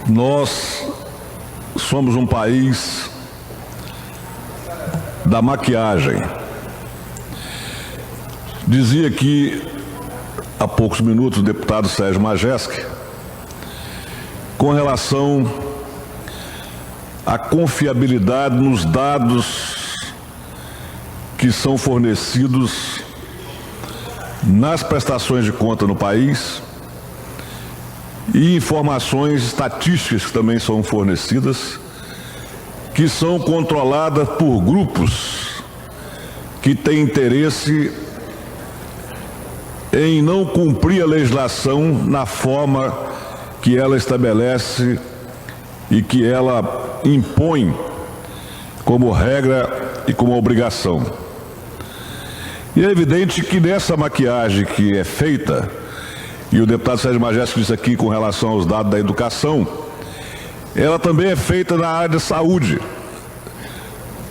Nós somos um país da maquiagem. Dizia aqui há poucos minutos o deputado Sérgio Majestic com relação à confiabilidade nos dados que são fornecidos nas prestações de conta no país e informações estatísticas que também são fornecidas, que são controladas por grupos que têm interesse em não cumprir a legislação na forma que ela estabelece e que ela impõe como regra e como obrigação. E é evidente que nessa maquiagem que é feita, e o deputado Sérgio Majestic disse aqui com relação aos dados da educação, ela também é feita na área de saúde.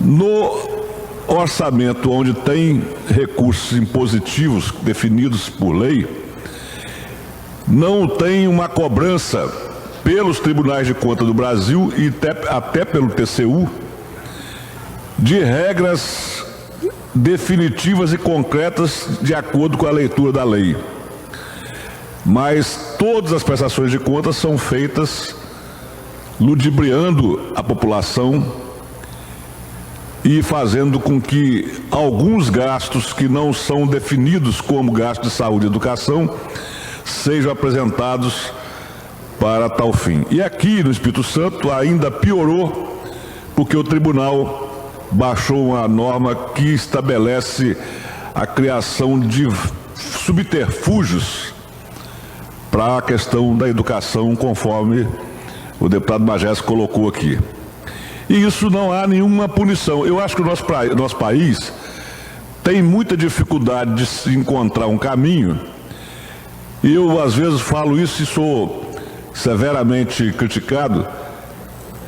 No orçamento onde tem recursos impositivos definidos por lei, não tem uma cobrança pelos tribunais de contas do Brasil e até pelo TCU de regras definitivas e concretas de acordo com a leitura da lei. Mas todas as prestações de contas são feitas ludibriando a população e fazendo com que alguns gastos que não são definidos como gastos de saúde e educação sejam apresentados para tal fim. E aqui no Espírito Santo ainda piorou, porque o tribunal baixou uma norma que estabelece a criação de subterfúgios para a questão da educação, conforme o deputado Majestic colocou aqui. E isso não há nenhuma punição. Eu acho que o nosso país tem muita dificuldade de se encontrar um caminho, e eu às vezes falo isso e sou severamente criticado,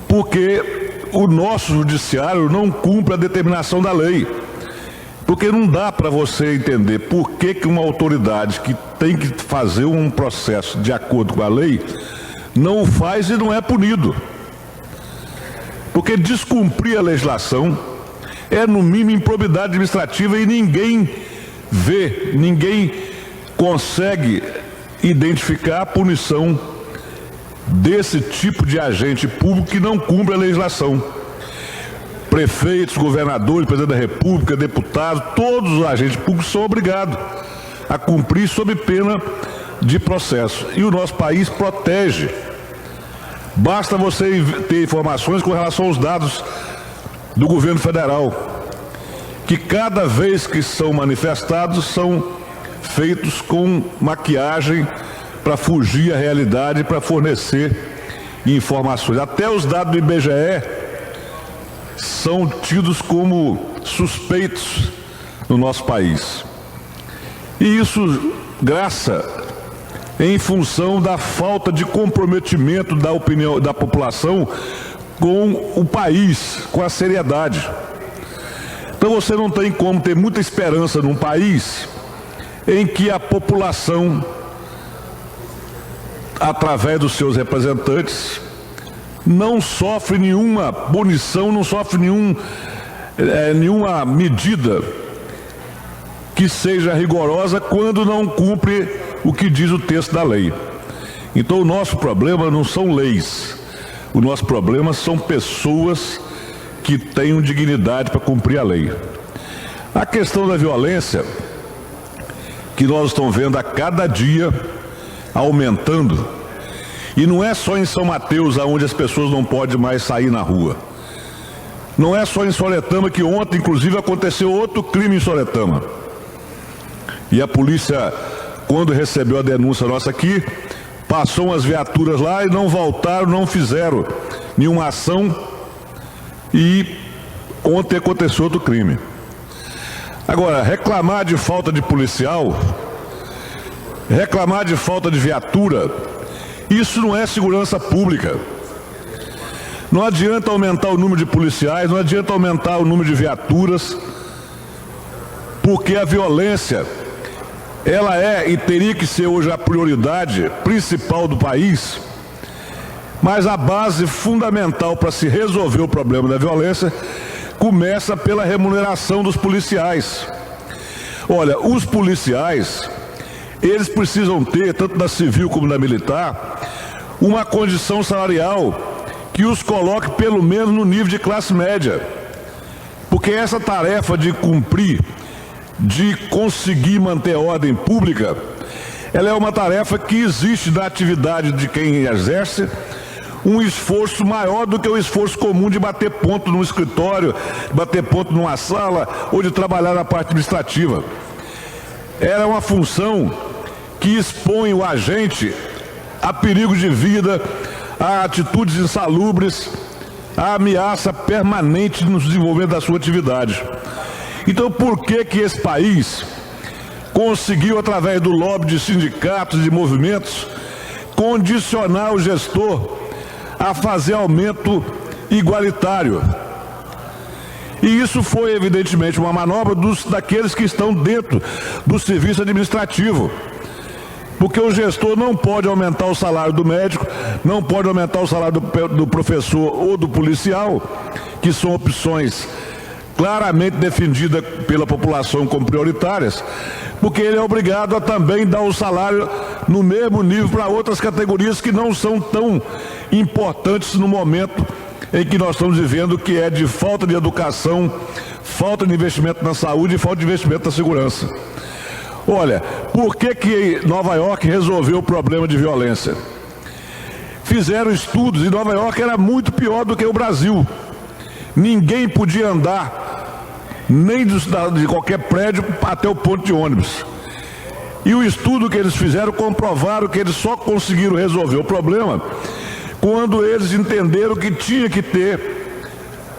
porque o nosso judiciário não cumpre a determinação da lei. Porque não dá para você entender por que uma autoridade que tem que fazer um processo de acordo com a lei não o faz e não é punido. Porque descumprir a legislação é, no mínimo, improbidade administrativa e ninguém vê, ninguém consegue identificar a punição desse tipo de agente público que não cumpre a legislação. Prefeitos, governadores, presidente da República, deputados, todos os agentes públicos são obrigados a cumprir sob pena de processo. E o nosso país protege. Basta você ter informações com relação aos dados do governo federal, que cada vez que são manifestados são feitos com maquiagem para fugir à realidade, para fornecer informações. Até os dados do IBGE são tidos como suspeitos no nosso país. E isso, em função da falta de comprometimento da opinião da população com o país, com a seriedade. Então você não tem como ter muita esperança num país em que a população, através dos seus representantes, não sofre nenhuma punição, não sofre nenhuma medida que seja rigorosa quando não cumpre o que diz o texto da lei. Então o nosso problema não são leis, o nosso problema são pessoas que tenham dignidade para cumprir a lei. A questão da violência, que nós estamos vendo a cada dia aumentando, e não é só em São Mateus, onde as pessoas não podem mais sair na rua. Não é só em Soretama, que ontem, inclusive, aconteceu outro crime em Soretama. E a polícia, quando recebeu a denúncia nossa aqui, passou umas viaturas lá e não voltaram, não fizeram nenhuma ação. E ontem aconteceu outro crime. Agora, reclamar de falta de policial, reclamar de falta de viatura, isso não é segurança pública. Não adianta aumentar o número de policiais, não adianta aumentar o número de viaturas, porque a violência, ela é e teria que ser hoje a prioridade principal do país, Mas a base fundamental para se resolver o problema da violência começa pela remuneração dos policiais. Olha, os policiais, eles precisam ter, tanto da civil como da militar, uma condição salarial que os coloque pelo menos no nível de classe média. Porque essa tarefa de cumprir, de conseguir manter a ordem pública, ela é uma tarefa que existe na atividade de quem exerce um esforço maior do que o esforço comum de bater ponto num escritório, bater ponto numa sala ou de trabalhar na parte administrativa. Era uma função que expõe o agente a perigo de vida, a atitudes insalubres, a ameaça permanente no desenvolvimento da sua atividade. Então, por que esse país conseguiu, através do lobby de sindicatos e de movimentos, condicionar o gestor a fazer aumento igualitário? E isso foi, evidentemente, uma manobra daqueles que estão dentro do serviço administrativo. Porque o gestor não pode aumentar o salário do médico, não pode aumentar o salário do professor ou do policial, que são opções claramente defendidas pela população como prioritárias, porque ele é obrigado a também dar o salário no mesmo nível para outras categorias que não são tão importantes no momento em que nós estamos vivendo, que é de falta de educação, falta de investimento na saúde e falta de investimento na segurança. Olha, por que Nova York resolveu o problema de violência? Fizeram estudos e Nova York era muito pior do que o Brasil. Ninguém podia andar nem de qualquer prédio até o ponto de ônibus. E o estudo que eles fizeram comprovaram que eles só conseguiram resolver o problema quando eles entenderam que tinha que ter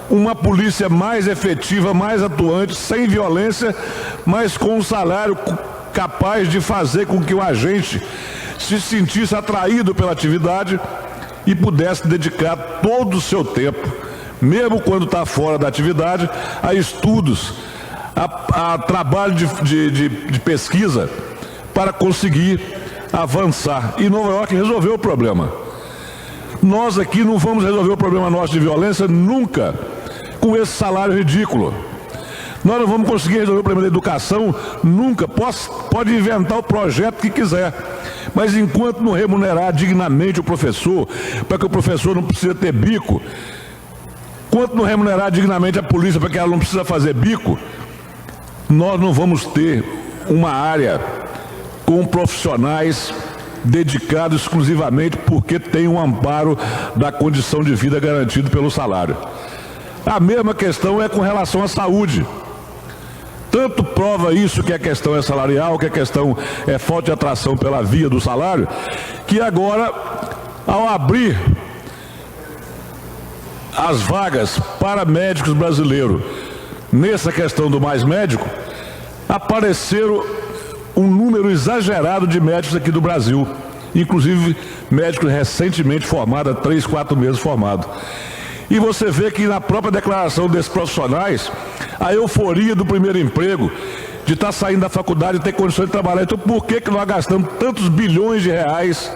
uma polícia mais efetiva, mais atuante, sem violência, mas com um salário capaz de fazer com que o agente se sentisse atraído pela atividade e pudesse dedicar todo o seu tempo, mesmo quando está fora da atividade, a estudos, a trabalho de pesquisa para conseguir avançar. E Nova York resolveu o problema. Nós aqui não vamos resolver o problema nosso de violência nunca com esse salário ridículo. Nós não vamos conseguir resolver o problema da educação nunca. Pode inventar o projeto que quiser, mas enquanto não remunerar dignamente o professor, para que o professor não precise ter bico, enquanto não remunerar dignamente a polícia para que ela não precisa fazer bico, nós não vamos ter uma área com profissionais dedicados exclusivamente porque tem um amparo da condição de vida garantido pelo salário. A mesma questão é com relação à saúde. Tanto prova isso que a questão é salarial, que a questão é falta de atração pela via do salário, que agora, ao abrir as vagas para médicos brasileiros, nessa questão do Mais Médico, apareceram um número exagerado de médicos aqui do Brasil, inclusive médicos recentemente formados, há 3, 4 meses formados. E você vê que na própria declaração desses profissionais, a euforia do primeiro emprego, de estar saindo da faculdade e ter condições de trabalhar. Então por que nós gastamos tantos bilhões de reais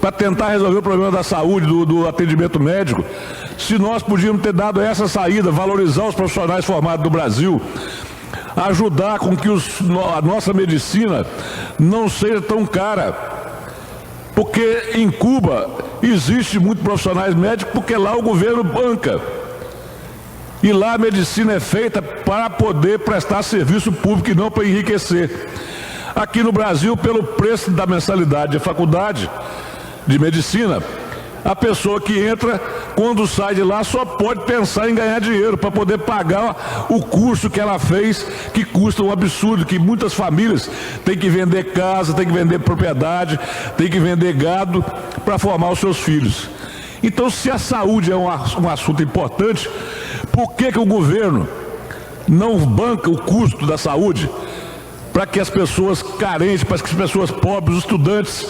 para tentar resolver o problema da saúde, do atendimento médico, se nós podíamos ter dado essa saída, valorizar os profissionais formados do Brasil, ajudar com que a nossa medicina não seja tão cara? Porque em Cuba existe muitos profissionais médicos, porque lá o governo banca. E lá a medicina é feita para poder prestar serviço público e não para enriquecer. Aqui no Brasil, pelo preço da mensalidade da faculdade de medicina, a pessoa que entra, quando sai de lá, só pode pensar em ganhar dinheiro para poder pagar o curso que ela fez, que custa um absurdo, que muitas famílias têm que vender casa, têm que vender propriedade, têm que vender gado para formar os seus filhos. Então, se a saúde é um assunto importante, por que o governo não banca o custo da saúde para que as pessoas carentes, para que as pessoas pobres, os estudantes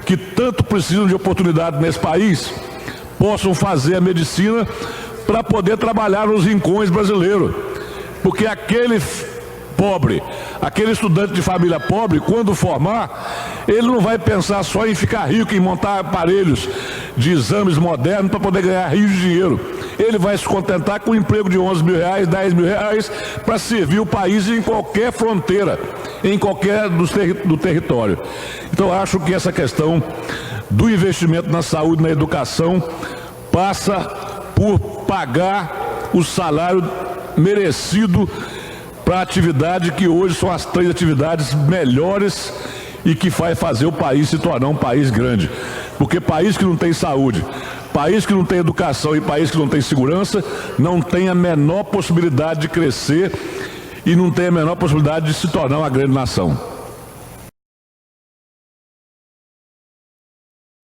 que tanto precisam de oportunidade nesse país, possam fazer a medicina para poder trabalhar nos rincões brasileiros? Porque aquele pobre. Aquele estudante de família pobre, quando formar, ele não vai pensar só em ficar rico, em montar aparelhos de exames modernos para poder ganhar rios de dinheiro. Ele vai se contentar com um emprego de 11 mil reais, 10 mil reais, para servir o país em qualquer fronteira, em qualquer do território. Então, acho que essa questão do investimento na saúde e na educação passa por pagar o salário merecido para a atividade que hoje são as 3 atividades melhores e que vai fazer o país se tornar um país grande. Porque país que não tem saúde, país que não tem educação e país que não tem segurança, não tem a menor possibilidade de crescer e não tem a menor possibilidade de se tornar uma grande nação.